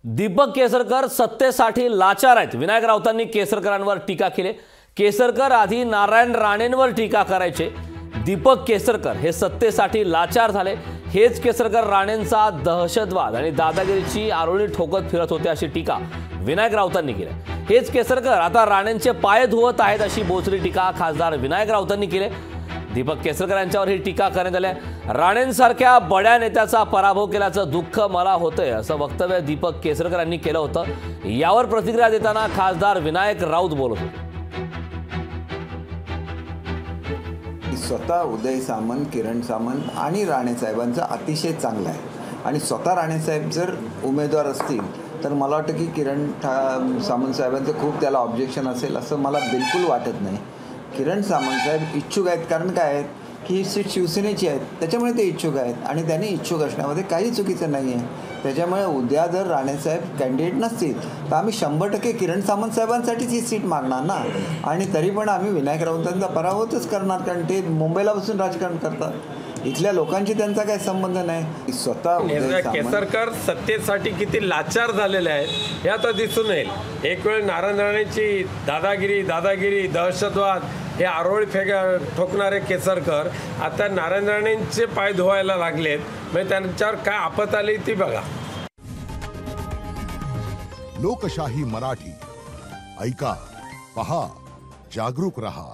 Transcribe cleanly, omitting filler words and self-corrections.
दीपक केसरकर सत्तेसाठी लाचार आहेत। विनायक राऊतांनी केसरकरांवर टीका केली। केसरकर आधी नारायण राणेंवर टीका करायचे। दीपक केसरकर हे सत्तेसाठी लाचार झाले। हेच केसरकर राणेंचा दहशतवाद आणि दादागिरीची आरोळी ठोकत फिरत होते अशी टीका विनायक राऊतांनी केली। हेच केसरकर आता राणेंचे पाय धुवत आहेत अशी बोचरी टीका खासदार विनायक राऊतांनी केली। दीपक केसरकर यांच्यावर ही टीका करण्यात आली। राणेंसारख्या बड्या नेत्याचा पराभव केल्याचं दुःख मला होतंय असं वक्तव्य दीपक केसरकर यांनी केलं होतं। यावर प्रतिक्रिया देताना खासदार विनायक राऊत बोलत होते। स्वतः उदय सामंत, किरण सामंत आणि राणे साहेबांचा अतिशय चांगला आहे आणि स्वतः राणे साहेब जर उमेदवार असतील तर मला वाटतं की किरण सामंत साहेबांचं खूप त्याला ऑब्जेक्शन असेल असं मला बिलकुल वाटत नाही। किरण सामंत साहेब इच्छुक आहेत, कारण काय आहेत की ही सीट शिवसेनेची आहेत, त्याच्यामुळे ते इच्छुक आहेत आणि त्यांनी इच्छुक असण्यामध्ये काही चुकीचं नाही आहे। त्याच्यामुळे उद्या जर राणेसाहेब कॅन्डिडेट नसतील तर आम्ही 100% किरण सामंत साहेबांसाठीच ही सीट मागणार ना, आणि तरी पण आम्ही विनायक राऊतांचा पराभवच करणार, कारण ते मुंबईला बसून राजकारण करतात। इथल्या लोकांशी त्यांचा काही संबंध नाही। स्वतः केसरकर सत्तेसाठी किती लाचार झालेले आहेत हे आता दिसून येईल। एक वेळ नारायण राणेंची दादागिरी दहशतवाद हे आरोळी ठोकणारे केसरकर आता नारायण राणेंचे पाय धुवायला लागलेत। म्हणजे त्यांच्यावर काय आपत आली ती बघा। लोकशाही मराठी ऐका, पहा, जागरूक रहा।